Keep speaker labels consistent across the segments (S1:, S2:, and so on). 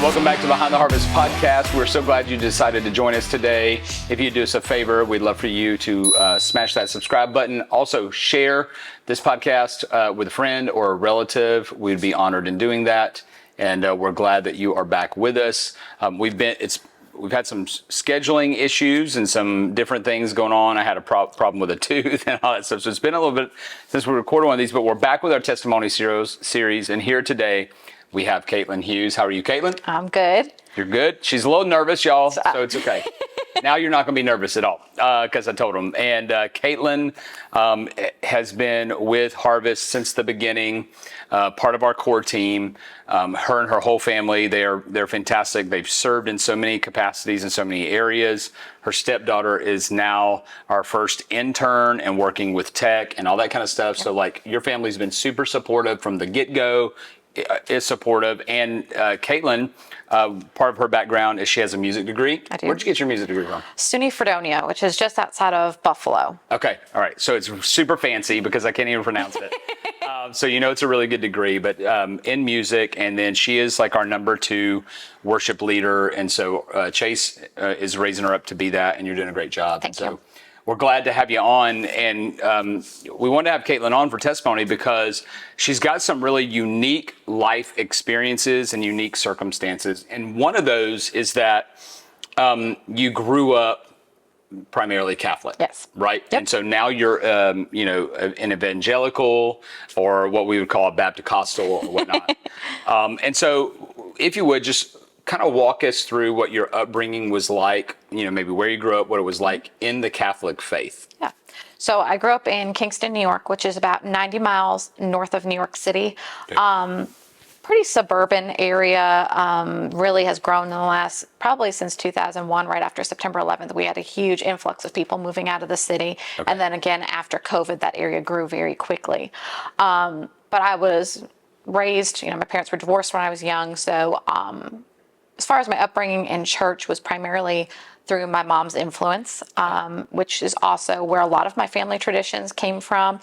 S1: Welcome back to Behind the Harvest podcast. We're so glad you decided to join us today. If you'd do us a favor, we'd love for you to smash that subscribe button. Also, share this podcast with a friend or a relative. We'd be honored in doing that. And we're glad that you are back with us. We've had some scheduling issues and some different things going on. I had a problem with a tooth and all that stuff. So it's been a little bit since we recorded one of these, but we're back with our testimony series. And here today, we have Kaitlyn Hughes. How are you, Kaitlyn?
S2: I'm good.
S1: You're good? She's a little nervous, y'all, so it's okay. Now you're not going to be nervous at all because I told him. And Kaitlyn has been with Harvest since the beginning, part of our core team. Her and her whole family, they're fantastic. They've served in so many capacities in so many areas. Her stepdaughter is now our first intern and working with tech and all that kind of stuff. So like your family's been super supportive from the get-go. Is supportive. And Kaitlyn, part of her background is she has a music degree.
S2: I do.
S1: Where'd you get your music degree from?
S2: SUNY Fredonia, which is just outside of Buffalo.
S1: Okay, all right. So it's super fancy because I can't even pronounce it. So you know it's a really good degree, but in music. And then she is like our number 2 worship leader. And so Chase is raising her up to be that, and you're doing a great job.
S2: Thank you.
S1: We're glad to have you on, and we wanted to have Kaitlyn on for testimony because she's got some really unique life experiences and unique circumstances. And one of those is that you grew up primarily Catholic.
S2: Yes.
S1: Right?
S2: Yep.
S1: And so now you're, an evangelical, or what we would call a Baptist-costal or whatnot. And so if you would just kind of walk us through what your upbringing was like, maybe where you grew up, what it was like in the Catholic faith.
S2: Yeah. So I grew up in Kingston, New York, which is about 90 miles north of New York City. Okay. Pretty suburban area, really has grown in the last, probably since 2001, right after September 11th. We had a huge influx of people moving out of the city. Okay. And then again, after COVID, that area grew very quickly. But I was raised, my parents were divorced when I was young. So as far as my upbringing in church was primarily through my mom's influence, which is also where a lot of my family traditions came from.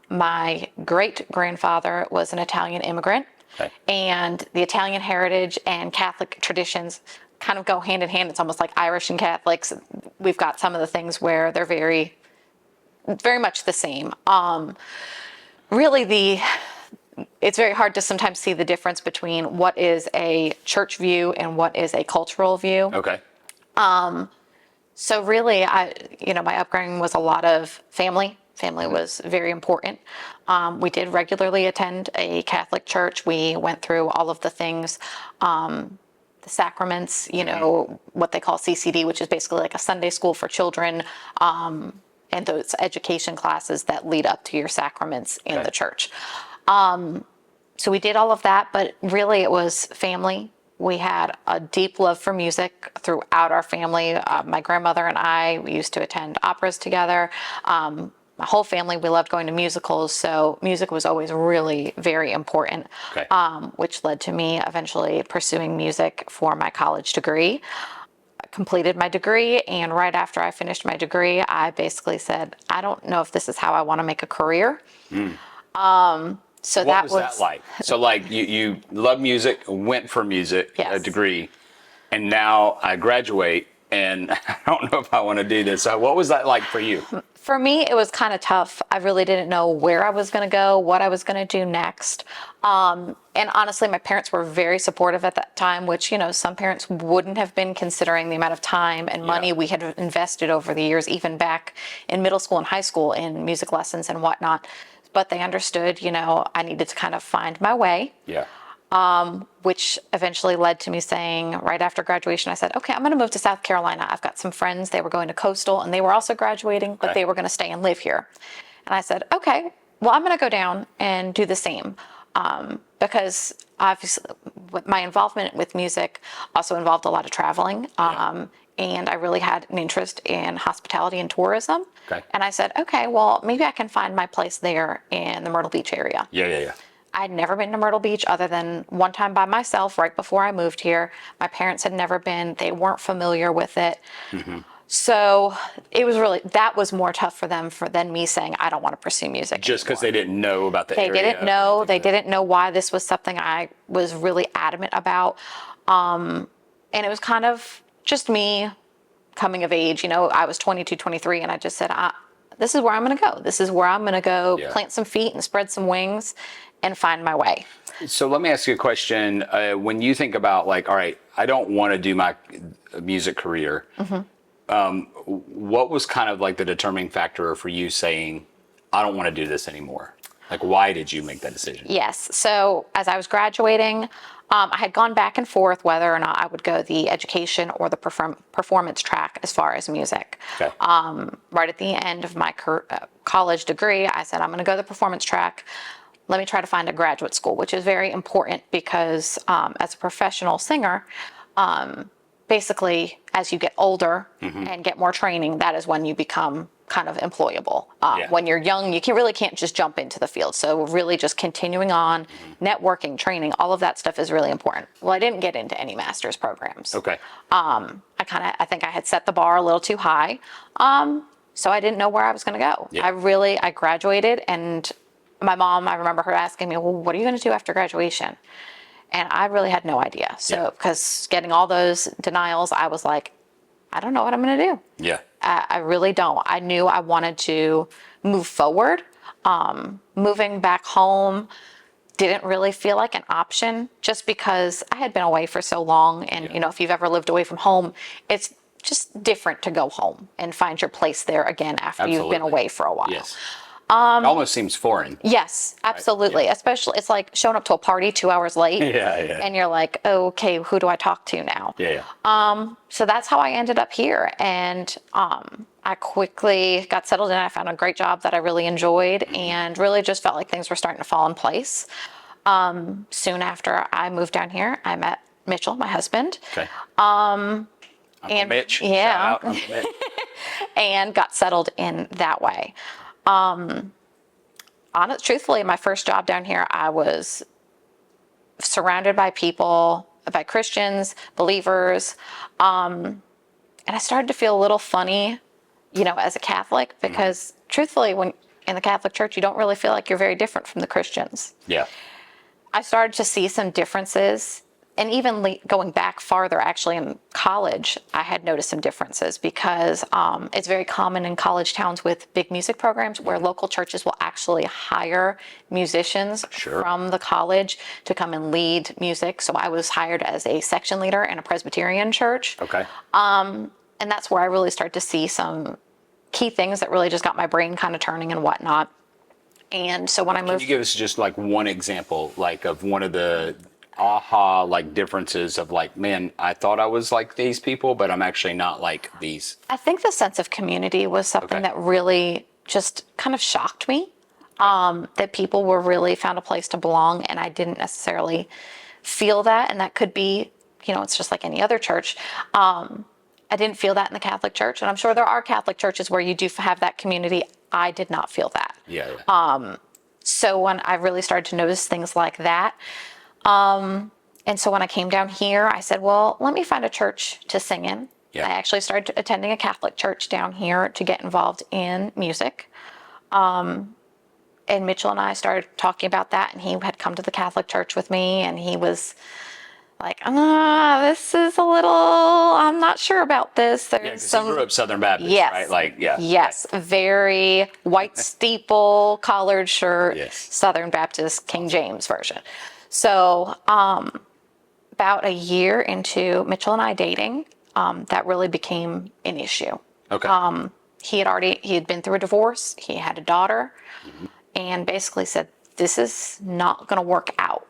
S2: My great-grandfather was an Italian immigrant, okay. And the Italian heritage and Catholic traditions kind of go hand in hand. It's almost like Irish and Catholics. We've got some of the things where they're very, very much the same. It's very hard to sometimes see the difference between what is a church view and what is a cultural view.
S1: Okay.
S2: So really, my upbringing was a lot of family. Family was very important. We did regularly attend a Catholic church. We went through all of the things, the sacraments, what they call CCD, which is basically like a Sunday school for children, and those education classes that lead up to your sacraments in the church. So we did all of that, but really it was family. We had a deep love for music throughout our family. My grandmother and we used to attend operas together. My whole family, we loved going to musicals. So music was always really very important, okay. Which led to me eventually pursuing music for my college degree. I completed my degree, and right after I finished my degree, I basically said, I don't know if this is how I want to make a career. So
S1: what was that like? So like you love music, went for music, yes. A degree, and now I graduate and I don't know if I want to do this. So what was that like for you?
S2: For me, it was kind of tough. I really didn't know where I was going to go, what I was going to do next. And honestly, my parents were very supportive at that time, which, some parents wouldn't have been, considering the amount of time and money we had invested over the years, even back in middle school and high school in music lessons and whatnot. But they understood, I needed to kind of find my way. Yeah. Which eventually led to me saying, right after graduation, I said, okay, I'm going to move to South Carolina. I've got some friends. They were going to Coastal, and they were also graduating, but they were going to stay and live here. And I said, okay, well, I'm going to go down and do the same. Because obviously my involvement with music also involved a lot of traveling. And I really had an interest in hospitality and tourism. Okay. And I said, okay, well, maybe I can find my place there in the Myrtle Beach area. Yeah. I'd never been to Myrtle Beach other than one time by myself right before I moved here. My parents had never been. They weren't familiar with it. Mm-hmm. So it was that was more tough for them than me saying, I don't want to pursue music
S1: just because they didn't know about the
S2: area.
S1: They
S2: didn't know. They didn't know why this was something I was really adamant about. And it was kind of just me coming of age. I was 22, 23, and I just said, this is where I'm going to go. This is where I'm going to go plant some feet and spread some wings and find my way.
S1: So let me ask you a question. When you think about like, all right, I don't want to do my music career. What was kind of like the determining factor for you saying, I don't want to do this anymore? Like, why did you make that decision?
S2: Yes. So as I was graduating, I had gone back and forth whether or not I would go the education or the performance track as far as music.
S1: Okay.
S2: Right at the end of my college degree, I said, I'm going to go the performance track. Let me try to find a graduate school, which is very important because as a professional singer, basically, as you get older and get more training, that is when you become kind of employable. When you're young, you really can't just jump into the field. So really just continuing on, networking, training, all of that stuff is really important. Well, I didn't get into any master's programs.
S1: Okay.
S2: I think I had set the bar a little too high. So I didn't know where I was going to go.
S1: Yeah.
S2: I graduated, and my mom, I remember her asking me, well, what are you going to do after graduation? And I really had no idea. So, because getting all those denials, I was like, I don't know what I'm going to do.
S1: Yeah.
S2: I really don't. I knew I wanted to move forward. Moving back home didn't really feel like an option just because I had been away for so long. And, if you've ever lived away from home, it's just different to go home and find your place there again after you've been away for a while.
S1: Yes. It almost seems foreign.
S2: Yes, absolutely.
S1: Yeah.
S2: Especially, it's like showing up to a party 2 hours late.
S1: Yeah.
S2: And you're like, okay, who do I talk to now?
S1: Yeah.
S2: So that's how I ended up here. And I quickly got settled in. I found a great job that I really enjoyed and really just felt like things were starting to fall in place. Soon after I moved down here, I met Mitchell, my husband.
S1: Okay.
S2: And
S1: Mitch.
S2: yeah.
S1: Shout out, Uncle Mitch.
S2: And got settled in that way. Truthfully, my first job down here, I was surrounded by people, by Christians, believers, and I started to feel a little funny, as a Catholic, because truthfully, when in the Catholic Church, you don't really feel like you're very different from the Christians.
S1: Yeah.
S2: I started to see some differences. And even going back farther, actually in college, I had noticed some differences because it's very common in college towns with big music programs where local churches will actually hire musicians from the college to come and lead music. So I was hired as a section leader in a Presbyterian church.
S1: Okay.
S2: And that's where I really started to see some key things that really just got my brain kind of turning and whatnot. And so when I moved...
S1: Can you give us just like one example, like of one of the aha like differences of like, man, I thought I was like these people, but I'm actually not like these?
S2: I think the sense of community was something that really just kind of shocked me. That people were really found a place to belong, and I didn't necessarily feel that. And that could be, it's just like any other church. I didn't feel that in the Catholic Church, and I'm sure there are Catholic churches where you do have that community. I did not feel that.
S1: Yeah.
S2: So when I really started to notice things like that, and so when I came down here, I said, well, let me find a church to sing in.
S1: Yeah.
S2: I actually started attending a Catholic church down here to get involved in music. And Mitchell and I started talking about that, and he had come to the Catholic church with me, and he was like, this is a little, I'm not sure about this. There's
S1: some... You grew up Southern Baptist,
S2: yes,
S1: right? Like, yeah.
S2: Yes, very white steeple, collared shirt, Southern Baptist, King James version. So about a year into Mitchell and I dating, that really became an issue.
S1: Okay.
S2: He had been through a divorce. He had a daughter, and basically said, this is not going to work out.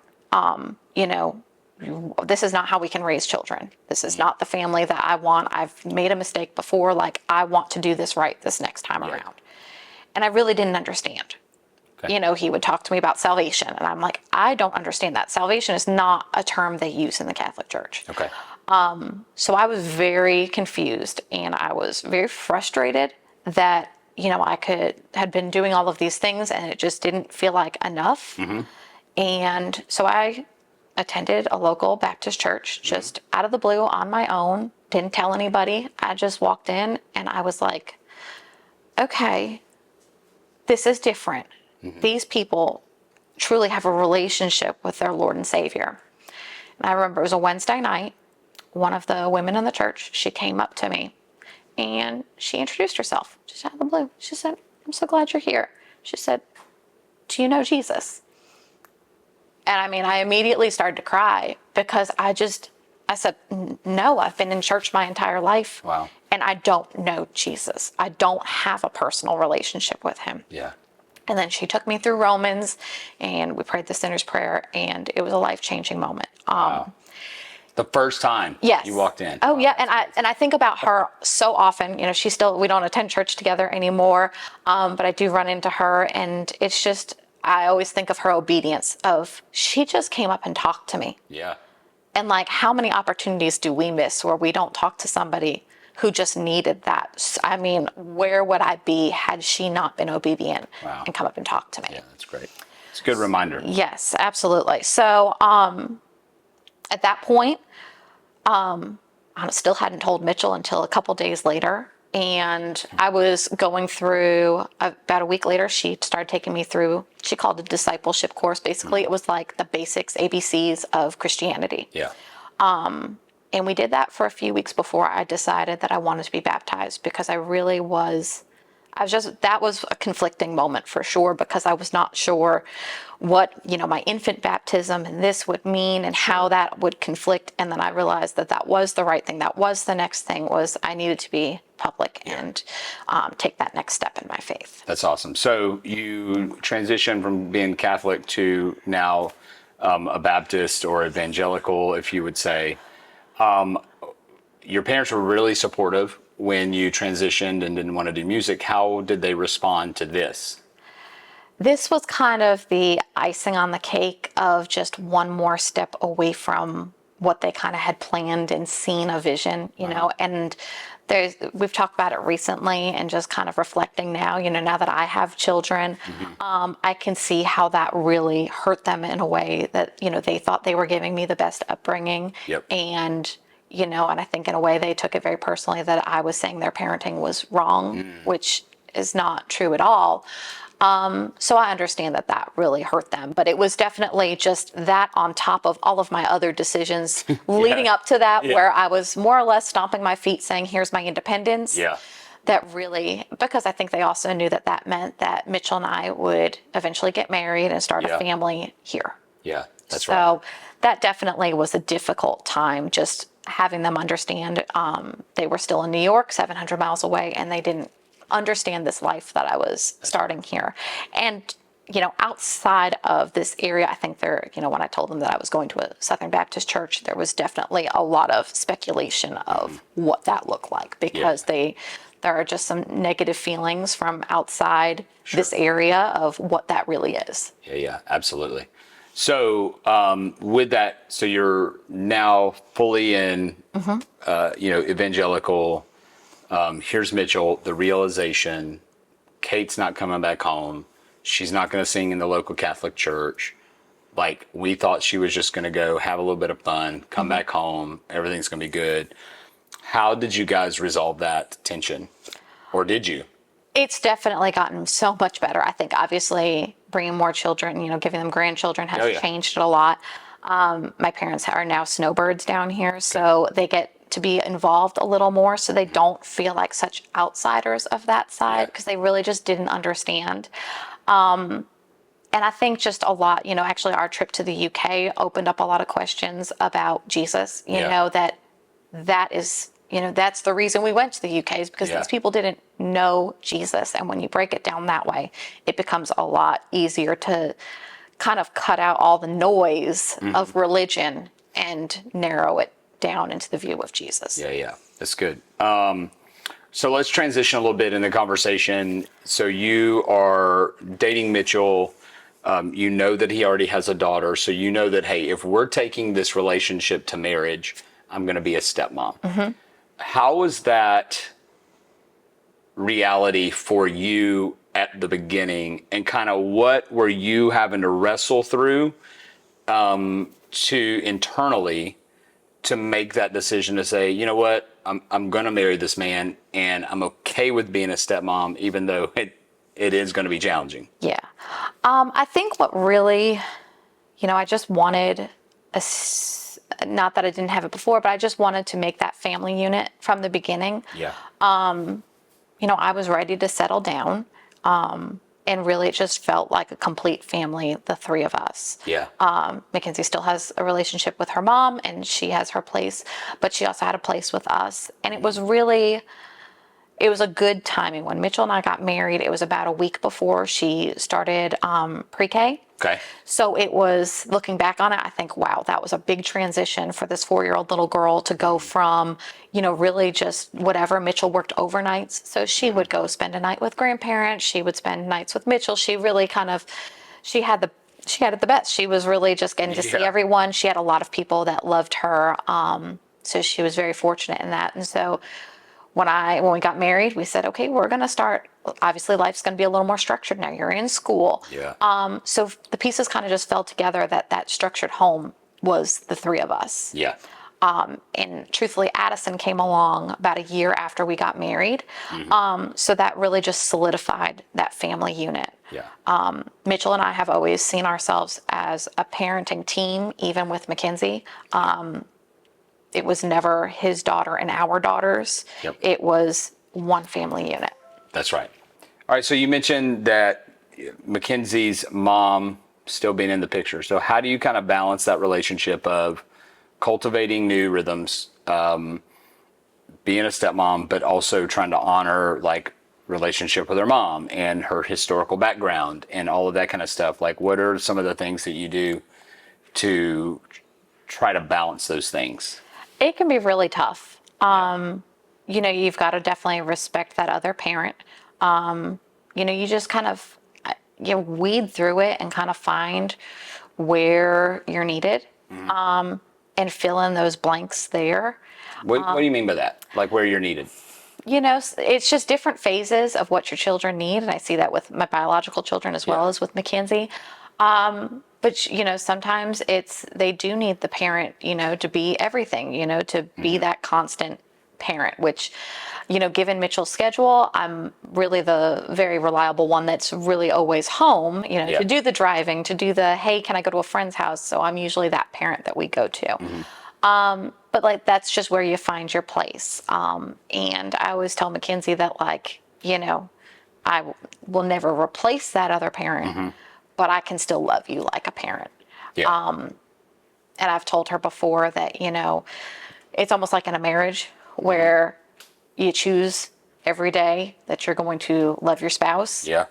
S2: This is not how we can raise children. This is not the family that I want. I've made a mistake before. Like, I want to do this right this next time around. And I really didn't understand. Okay. He would talk to me about salvation, and I'm like, I don't understand that. Salvation is not a term they use in the Catholic Church.
S1: Okay.
S2: So I was very confused, and I was very frustrated that, I had been doing all of these things, and it just didn't feel like enough. And so I attended a local Baptist church just out of the blue on my own, didn't tell anybody. I just walked in, and I was like, okay, this is different. These people truly have a relationship with their Lord and Savior. And I remember it was a Wednesday night. One of the women in the church, she came up to me and she introduced herself just out of the blue. She said, "I'm so glad you're here." She said, "Do you know Jesus?" And I mean, I immediately started to cry because I said, "No, I've been in church my entire life.
S1: Wow.
S2: And I don't know Jesus. I don't have a personal relationship with him."
S1: Yeah.
S2: And then she took me through Romans and we prayed the sinner's prayer, and it was a life-changing moment.
S1: Wow. The first time
S2: Yes.
S1: you walked in.
S2: Oh,
S1: Wow,
S2: yeah. And I think about her so often. We don't attend church together anymore, but I do run into her, and it's just, I always think of her obedience of, she just came up and talked to me.
S1: Yeah.
S2: And like, how many opportunities do we miss where we don't talk to somebody who just needed that? I mean, where would I be had she not been obedient and come up and talk to me?
S1: Yeah, that's great. It's a good reminder.
S2: Yes, absolutely. So, at that point, I still hadn't told Mitchell until a couple days later. And I was going through, about a week later, she started taking me through, she called it a discipleship course. Basically, it was like the basics, ABCs of Christianity.
S1: Yeah.
S2: And we did that for a few weeks before I decided that I wanted to be baptized, because I really was, that was a conflicting moment for sure, because I was not sure what, my infant baptism and this would mean and how that would conflict. And then I realized that that was the right thing. That was the next thing, was I needed to be public and take that next step in my faith.
S1: That's awesome. So you transitioned from being Catholic to now a Baptist or evangelical, if you would say. Your parents were really supportive when you transitioned and didn't want to do music. How did they respond to this?
S2: This was kind of the icing on the cake of just one more step away from what they kind of had planned and seen a vision, and we've talked about it recently and just kind of reflecting now, now that I have children, I can see how that really hurt them in a way that, they thought they were giving me the best upbringing.
S1: Yep.
S2: And, and I think in a way they took it very personally that I was saying their parenting was wrong, which is not true at all. So I understand that really hurt them, but it was definitely just that on top of all of my other decisions leading up to that, where I was more or less stomping my feet saying, here's my independence.
S1: Yeah.
S2: That really, because I think they also knew that meant that Mitchell and I would eventually get married and start a family here.
S1: Yeah, that's right.
S2: So that definitely was a difficult time, just having them understand. They were still in New York, 700 miles away, and they didn't understand this life that I was starting here. And, outside of this area, I think when I told them that I was going to a Southern Baptist church, there was definitely a lot of speculation of what that looked like, because there are just some negative feelings from outside this area of what that really is.
S1: Yeah, absolutely. So with that, so you're now fully in, evangelical. Here's Mitchell, the realization, Kate's not coming back home. She's not going to sing in the local Catholic church. Like, we thought she was just going to go have a little bit of fun, come back home, everything's going to be good. How did you guys resolve that tension? Or did you?
S2: It's definitely gotten so much better. I think obviously bringing more children, giving them grandchildren has changed it a lot. My parents are now snowbirds down here, so they get to be involved a little more, so they don't feel like such outsiders of that side, because they really just didn't understand. And I think just a lot, actually our trip to the UK opened up a lot of questions about Jesus, that is, that's the reason we went to the UK, is because these people didn't know Jesus. And when you break it down that way, it becomes a lot easier to kind of cut out all the noise of religion and narrow it down into the view of Jesus.
S1: Yeah, that's good. So let's transition a little bit in the conversation. So you are dating Mitchell. You know that he already has a daughter. So you know that, hey, if we're taking this relationship to marriage, I'm going to be a stepmom. How was that reality for you at the beginning, and kind of what were you having to wrestle through to internally to make that decision to say, you know what, I'm going to marry this man, and I'm okay with being a stepmom, even though it is going to be challenging?
S2: Yeah. I think what really, I just wanted not that I didn't have it before, but I just wanted to make that family unit from the beginning.
S1: Yeah.
S2: I was ready to settle down. And really, it just felt like a complete family, the three of us.
S1: Yeah.
S2: Mackenzie still has a relationship with her mom, and she has her place, but she also had a place with us. And it was a good timing. When Mitchell and I got married, it was about a week before she started pre-K.
S1: Okay.
S2: So it was, looking back on it, I think, wow, that was a big transition for this 4-year-old little girl to go from, really just whatever. Mitchell worked overnights. So she would go spend a night with grandparents. She would spend nights with Mitchell. She really she had it the best. She was really just getting to see everyone. She had a lot of people that loved her. So she was very fortunate in that. And so when we got married, we said, okay, we're going to start. Obviously, life's going to be a little more structured now. You're in school.
S1: Yeah.
S2: So the pieces kind of just fell together that structured home was the three of us.
S1: Yeah.
S2: And truthfully, Addison came along about a year after we got married. So that really just solidified that family unit.
S1: Yeah.
S2: Mitchell and I have always seen ourselves as a parenting team, even with Mackenzie. It was never his daughter and our daughters.
S1: Yep.
S2: It was one family unit.
S1: That's right. All right. So you mentioned that Mackenzie's mom still being in the picture. So how do you kind of balance that relationship of cultivating new rhythms, being a stepmom, but also trying to honor like relationship with her mom and her historical background and all of that kind of stuff? Like, what are some of the things that you do to try to balance those things?
S2: It can be really tough. You've got to definitely respect that other parent. You just kind of weed through it and kind of find where you're needed, and fill in those blanks there.
S1: What do you mean by that? Like where you're needed?
S2: It's just different phases of what your children need. And I see that with my biological children as well as with Mackenzie. But, sometimes they do need the parent, to be everything, to be that constant parent, which, given Mitchell's schedule, I'm really the very reliable one that's really always home, to do the driving, to do the, hey, can I go to a friend's house? So I'm usually that parent that we go to. But that's just where you find your place. And I always tell Mackenzie that I will never replace that other parent, but I can still love you like a parent.
S1: Yeah.
S2: And I've told her before that, it's almost like in a marriage where you choose every day that you're going to love your spouse.
S1: Yeah.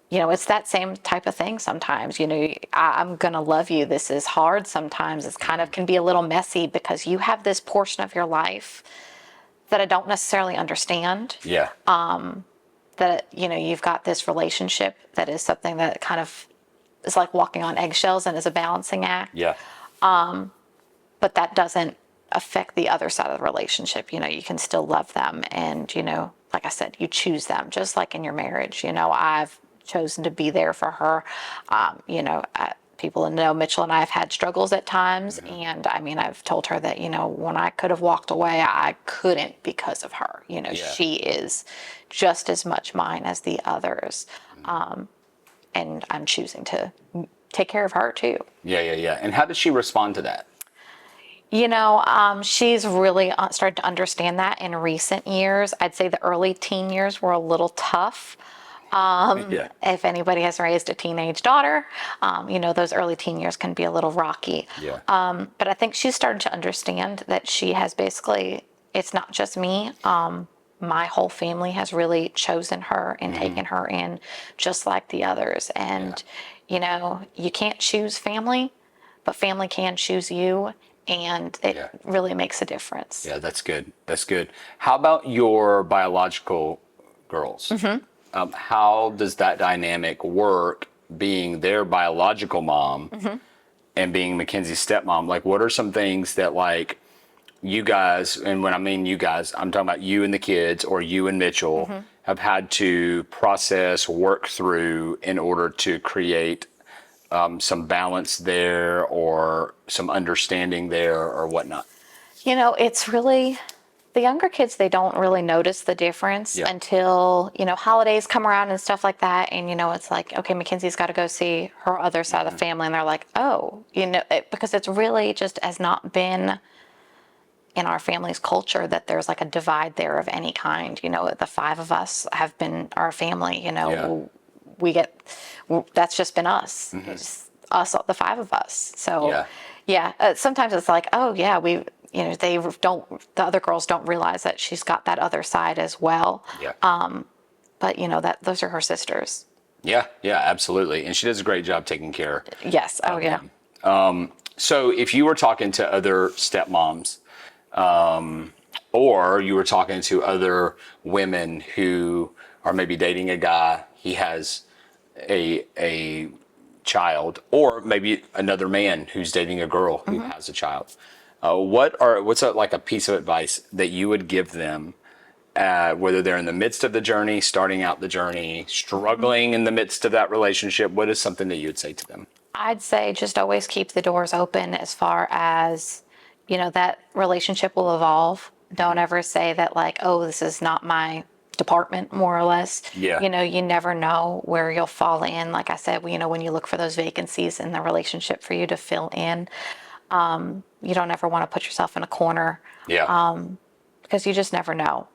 S2: It's that same type of thing sometimes. I'm going to love you. This is hard sometimes. It's kind of can be a little messy because you have this portion of your life that I don't necessarily understand.
S1: Yeah.
S2: That, you've got this relationship that is something that kind of is like walking on eggshells and is a balancing act.
S1: Yeah.
S2: But that doesn't affect the other side of the relationship. You can still love them. And, like I said, you choose them just like in your marriage. I've chosen to be there for her. People know Mitchell and I have had struggles at times. And I've told her that, when I could have walked away, I couldn't because of her. She is just as much mine as the others. And I'm choosing to take care of her too.
S1: Yeah. And how does she respond to that?
S2: She's really started to understand that in recent years. I'd say the early teen years were a little tough. If anybody has raised a teenage daughter, those early teen years can be a little rocky.
S1: Yeah.
S2: But I think she's started to understand that she has basically, it's not just me. My whole family has really chosen her and taken her in just like the others. And, you can't choose family, but family can choose you. And it really makes a difference.
S1: Yeah, that's good. That's good. How about your biological girls? How does that dynamic work, being their biological mom and being Mackenzie's stepmom? Like, what are some things that, like, you guys, and when I mean you guys, I'm talking about you and the kids, or you and Mitchell, have had to process, work through in order to create some balance there or some understanding there or whatnot?
S2: It's really The younger kids, they don't really notice the difference
S1: Yeah.
S2: until, holidays come around and stuff like that. And, it's like, okay, Mackenzie's got to go see her other side of the family. And they're like, oh, because it's really just has not been in our family's culture that there's like a divide there of any kind. The five of us have been our family,
S1: Yeah.
S2: that's just been us. It's us, the five of us. So,
S1: Yeah.
S2: yeah, sometimes it's like, oh, yeah, the other girls don't realize that she's got that other side as well.
S1: Yeah.
S2: But, that those are her sisters.
S1: Yeah. Yeah. Absolutely. And she does a great job taking care.
S2: Yes. Oh, yeah.
S1: So if you were talking to other stepmoms, or you were talking to other women who are maybe dating a guy, he has a child, or maybe another man who's dating a girl who has a child. What's like a piece of advice that you would give them, whether they're in the midst of the journey, starting out the journey, struggling in the midst of that relationship? What is something that you would say to them?
S2: I'd say just always keep the doors open as far as, that relationship will evolve. Don't ever say that like, oh, this is not my department, more or less.
S1: Yeah.
S2: You never know where you'll fall in. Like I said, when you look for those vacancies in the relationship for you to fill in, you don't ever want to put yourself in a corner.
S1: Yeah.
S2: Because you just never know.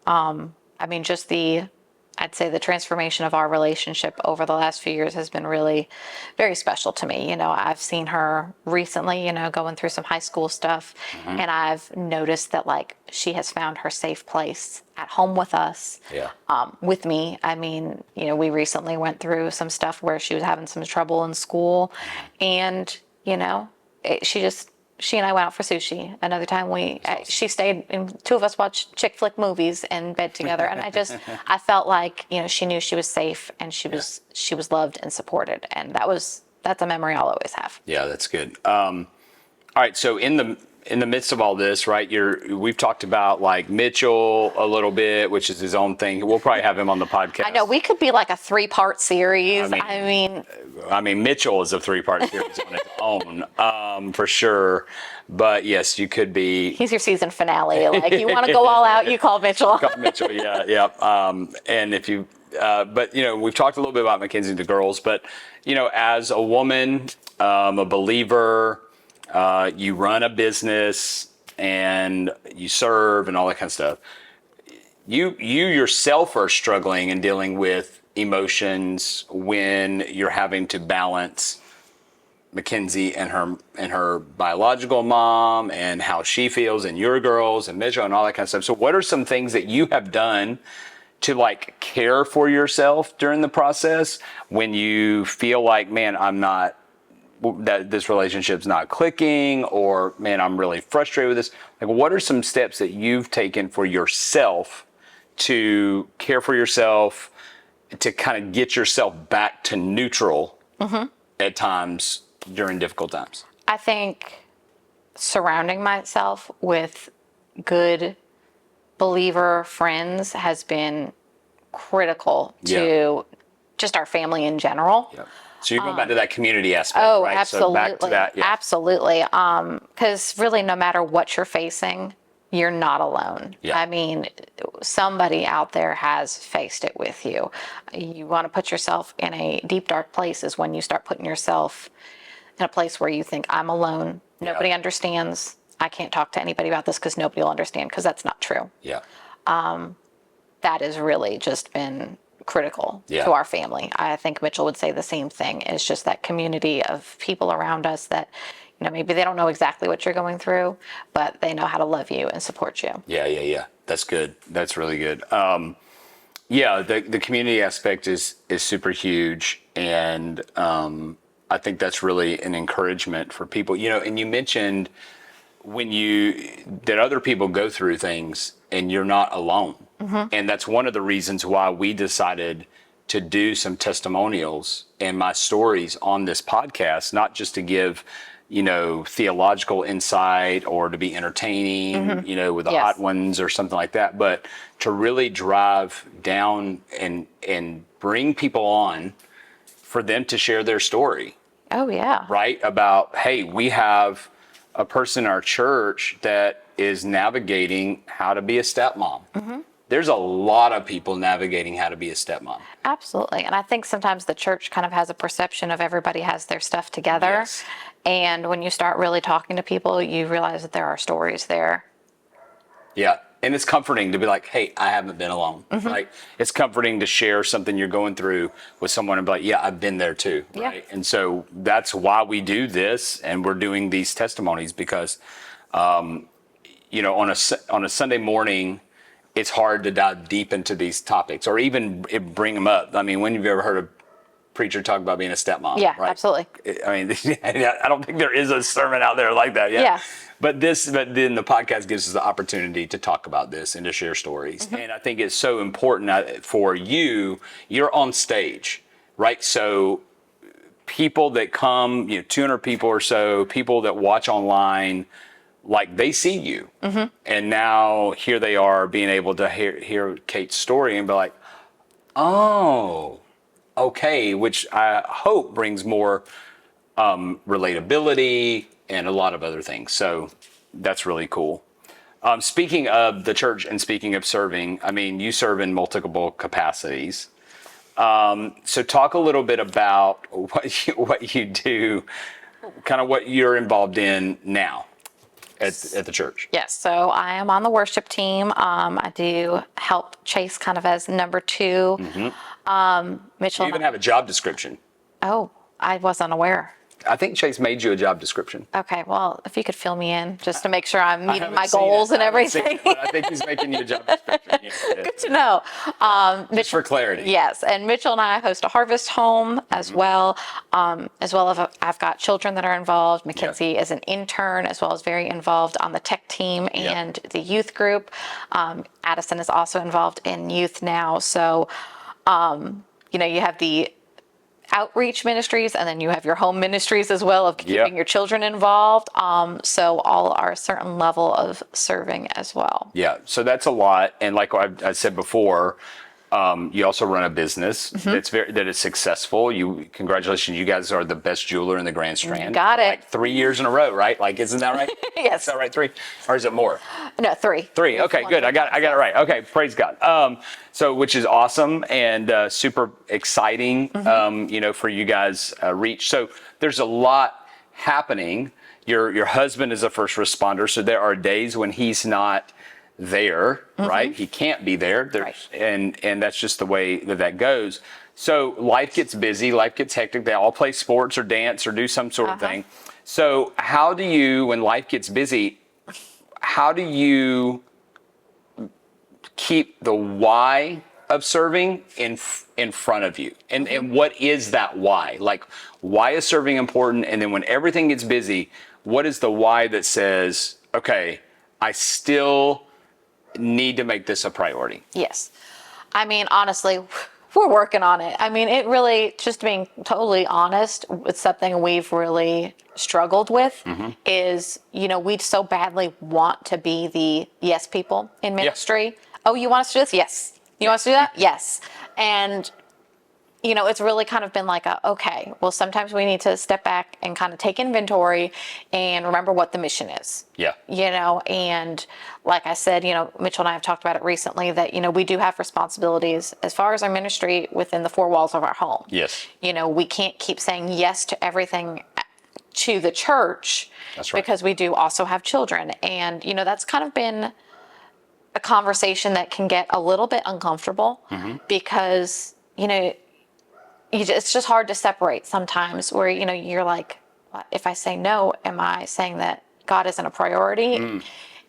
S2: I'd say the transformation of our relationship over the last few years has been really very special to me. I've seen her recently, going through some high school stuff, and I've noticed that like she has found her safe place at home with us,
S1: Yeah.
S2: with me. We recently went through some stuff where she was having some trouble in school, and, she and I went out for sushi. Another time she stayed and two of us watched chick flick movies in bed together. And I felt like, she knew she was safe and she was loved and supported. And that's a memory I'll always have.
S1: Yeah, that's good. All right. So in the midst of all this, right, we've talked about like Mitchell a little bit, which is his own thing. We'll probably have him on the podcast.
S2: I know we could be like a 3-part series.
S1: I mean, Mitchell is a 3-part series on its own, for sure. But yes, you could be.
S2: He's your season finale. Like you want to go all out, you call Mitchell.
S1: Mitchell, yeah, yeah. And if you, but we've talked a little bit about Mackenzie and the girls, but as a woman, a believer, you run a business and you serve and all that kind of stuff. You yourself are struggling and dealing with emotions when you're having to balance Mackenzie and her biological mom and how she feels and your girls and Mitchell and all that kind of stuff. So what are some things that you have done to like care for yourself during the process when you feel like, man, that this relationship's not clicking, or man, I'm really frustrated with this? Like, what are some steps that you've taken for yourself to care for yourself, to kind of get yourself back to neutral at times during difficult times?
S2: I think surrounding myself with good believer friends has been critical to just our family in general.
S1: Yeah. So you're going back to that community aspect,
S2: oh,
S1: right?
S2: absolutely.
S1: So back to that, yeah.
S2: Absolutely. Because really, no matter what you're facing, you're not alone.
S1: Yeah.
S2: Somebody out there has faced it with you. You want to put yourself in a deep, dark place is when you start putting yourself in a place where you think, I'm alone. Nobody understands. I can't talk to anybody about this because nobody will understand, because that's not true.
S1: Yeah.
S2: That has really just been critical to our family. I think Mitchell would say the same thing. It's just that community of people around us that, maybe they don't know exactly what you're going through, but they know how to love you and support you.
S1: Yeah. That's good. That's really good. The community aspect is super huge. And I think that's really an encouragement for people, and you mentioned that other people go through things and you're not alone. And that's one of the reasons why we decided to do some testimonials and my stories on this podcast, not just to give, theological insight or to be entertaining, with the hot ones or something like that, but to really drive down and bring people on for them to share their story.
S2: Oh, yeah.
S1: Right? About, hey, we have a person in our church that is navigating how to be a stepmom. There's a lot of people navigating how to be a stepmom.
S2: Absolutely. And I think sometimes the church kind of has a perception of everybody has their stuff together.
S1: Yes.
S2: And when you start really talking to people, you realize that there are stories there.
S1: Yeah. And it's comforting to be like, hey, I haven't been alone, right? It's comforting to share something you're going through with someone and be like, yeah, I've been there too, right?
S2: Yeah.
S1: And so that's why we do this, and we're doing these testimonies because, on a Sunday morning, it's hard to dive deep into these topics or even bring them up. I mean, when have you ever heard a preacher talk about being a stepmom?
S2: Yeah,
S1: right?
S2: absolutely.
S1: I mean, I don't think there is a sermon out there like that.
S2: Yeah.
S1: But then the podcast gives us the opportunity to talk about this and to share stories. And I think it's so important for you. You're on stage, right? So people that come, 200 people or so, people that watch online, like they see you. And now here they are being able to hear Kate's story and be like, oh, okay, which I hope brings more relatability and a lot of other things. So that's really cool. Speaking of the church and speaking of serving, I mean, you serve in multiple capacities. So talk a little bit about what you do, kind of what you're involved in now at the church.
S2: Yes. So I am on the worship team. I do help Chase kind of as number two. Mitchell.
S1: You even have a job description.
S2: Oh, I wasn't aware.
S1: I think Chase made you a job description.
S2: Okay, well, if you could fill me in just to make sure I'm meeting my
S1: haven't seen
S2: goals
S1: it.
S2: and
S1: I haven't seen
S2: everything.
S1: it, but I think he's making you a job description. Yeah,
S2: Good to know.
S1: just for clarity.
S2: Yes, and Mitchell and I host a harvest home as well as I've got children that are involved. Mackenzie is an intern as well as very involved on the tech team and the youth group. Addison is also involved in youth now. So, you have the outreach ministries and then you have your home ministries as well of keeping your children involved. So all are a certain level of serving as well.
S1: Yeah, so that's a lot. And like I said before, you also run a business that is successful. Congratulations, you guys are the best jeweler in the Grand Strand.
S2: Got it.
S1: Like 3 years in a row, right? Like, isn't that right?
S2: Yes.
S1: Is that right? 3, or is it more?
S2: No, 3.
S1: 3. Okay, good. I got it right. Okay, praise God. So which is awesome and super exciting. For you guys reach. So there's a lot happening. Your husband is a first responder, so there are days when he's not there, right? He can't be there. And that's just the way that goes. So life gets busy, life gets hectic. They all play sports or dance or do some sort of thing. So how do you, when life gets busy, how do you keep the why of serving in front of you? And what is that why? Like, why is serving important? And then when everything gets busy, what is the why that says, okay, I still need to make this a priority?
S2: Yes. I mean, honestly, we're working on it. I mean, it really, just being totally honest, it's something we've really struggled with is, we so badly want to be the yes people in ministry. Oh, you want us to do this? Yes. You want us to do that? Yes. And, it's really kind of been like okay, well, sometimes we need to step back and kind of take inventory and remember what the mission is.
S1: Yeah.
S2: And like I said, Mitchell and I have talked about it recently that, we do have responsibilities as far as our ministry within the 4 walls of our home.
S1: Yes.
S2: We can't keep saying yes to everything to the church.
S1: That's right.
S2: Because we do also have children. And, that's kind of been a conversation that can get a little bit uncomfortable because, it's just hard to separate sometimes where, you're like, if I say no, am I saying that God isn't a priority?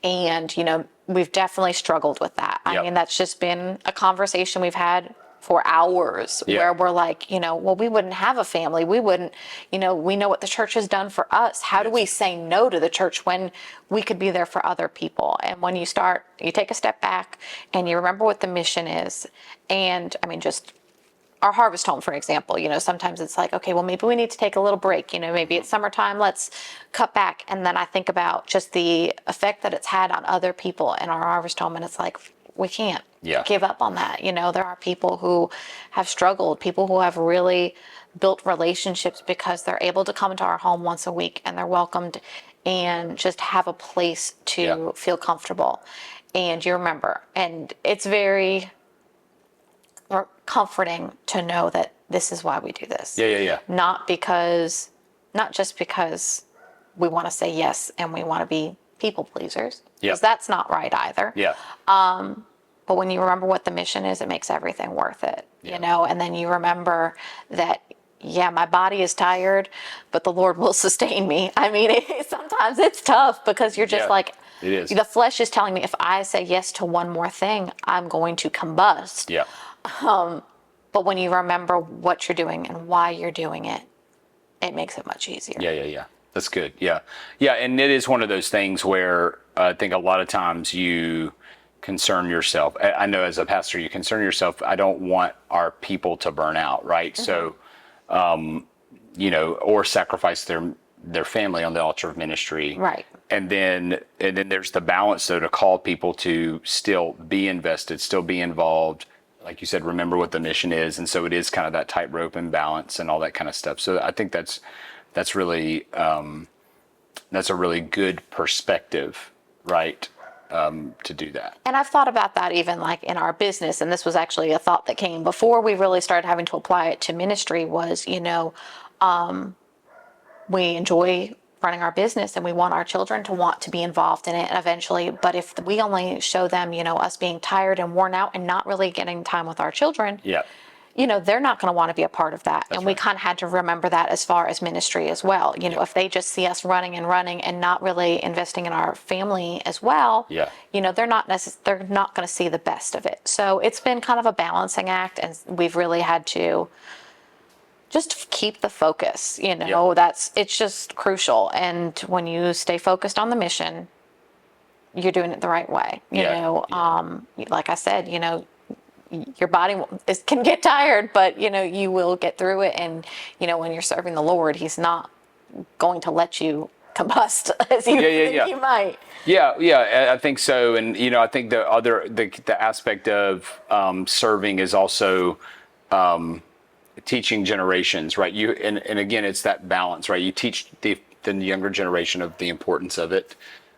S2: And, we've definitely struggled with that. I mean, that's just been a conversation we've had for hours where we're like, well, we wouldn't have a family. We wouldn't, we know what the church has done for us. How do we say no to the church when we could be there for other people? And when you take a step back and you remember what the mission is. And I mean, just our harvest home, for example, sometimes it's like, okay, well, maybe we need to take a little break. Maybe it's summertime, let's cut back. And then I think about just the effect that it's had on other people in our harvest home. And it's like, we can't give up on that. There are people who have struggled, people who have really built relationships because they're able to come into our home once a week and they're welcomed and just have a place to feel comfortable. And you remember, and it's very comforting to know that this is why we do this.
S1: Yeah.
S2: Not just because we want to say yes and we want to be people pleasers, because that's not right either.
S1: Yeah.
S2: But when you remember what the mission is, it makes everything worth it, you know? And then you remember that, my body is tired, but the Lord will sustain me. I mean, sometimes it's tough because you're just like,
S1: it is.
S2: The flesh is telling me if I say yes to one more thing, I'm going to combust.
S1: Yeah.
S2: But when you remember what you're doing and why you're doing it, it makes it much easier.
S1: Yeah. That's good. Yeah. And it is one of those things where I think a lot of times you concern yourself. I know as a pastor, you concern yourself. I don't want our people to burn out, right? Mm-hmm. So, or sacrifice their family on the altar of ministry.
S2: Right.
S1: And then there's the balance, though, to call people to still be invested, still be involved. Like you said, remember what the mission is. And so it is kind of that tightrope and balance and all that kind of stuff. So I think that's really, that's a really good perspective, right? To do that.
S2: And I've thought about that even like in our business. And this was actually a thought that came before we really started having to apply it to ministry was, we enjoy running our business and we want our children to want to be involved in it eventually. But if we only show them, us being tired and worn out and not really getting time with our children, they're not going to want to be a part of that. That's and we kind of had to remember that as far as ministry as well. If they just see us running and not really investing in our family as well, they're not going to see the best of it. So it's been kind of a balancing act, and we've really had to just keep the focus, it's just crucial. And when you stay focused on the mission, you're doing it the right way. Like I said, your body can get tired, but you will get through it. And when you're serving the Lord, He's not going to let you combust as you think you might.
S1: Yeah, I think so. And I think the aspect of serving is also teaching generations, right? And again, it's that balance, right? You teach the younger generation of the importance of it.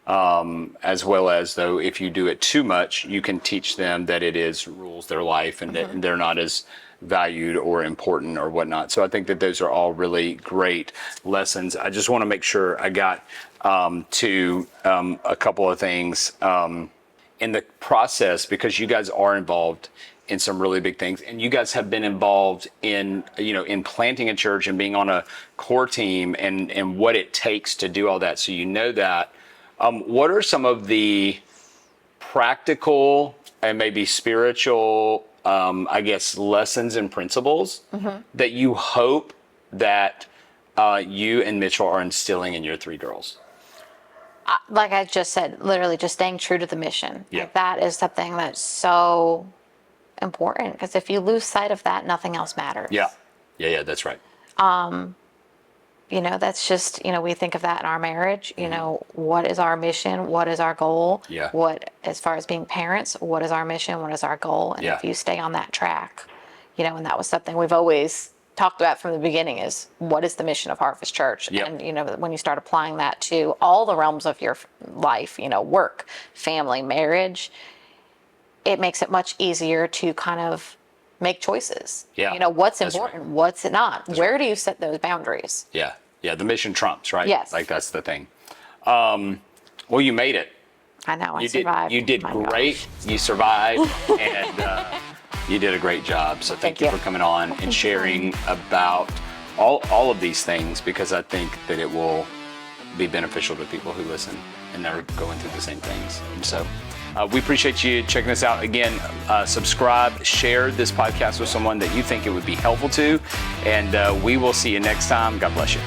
S1: As well as, though, if you do it too much, you can teach them that it rules their life and that they're not as valued or important or whatnot. So I think that those are all really great lessons. I just want to make sure I got to a couple of things in the process, because you guys are involved in some really big things, and you guys have been involved in planting a church and being on a core team and what it takes to do all that. So that. What are some of the practical and maybe spiritual, lessons and principles that you hope that you and Mitchell are instilling in your three girls?
S2: Like I just said, literally just staying true to the mission.
S1: Yeah.
S2: Like that is something that's so important, because if you lose sight of that, nothing else matters.
S1: Yeah, that's right.
S2: That's just, we think of that in our marriage, what is our mission? What is our goal?
S1: Yeah.
S2: What, as far as being parents, what is our mission? What is our goal? And if you stay on that track, and that was something we've always talked about from the beginning, is what is the mission of Harvest Church?
S1: Yep.
S2: And, when you start applying that to all the realms of your life, work, family, marriage, it makes it much easier to kind of make choices.
S1: Yeah.
S2: What's important,
S1: right.
S2: What's not? Where do you set those boundaries?
S1: Yeah. The mission trumps, right?
S2: Yes.
S1: Like that's the thing. Well, you made it.
S2: I know. I survived.
S1: You did great.
S2: Gosh.
S1: You survived, and you did a great job. So thank you for coming on and sharing about all of these things, because I think that it will be beneficial to people who listen and they're going through the same things. And so we appreciate you checking us out. Again, subscribe, share this podcast with someone that you think it would be helpful to, and we will see you next time. God bless you.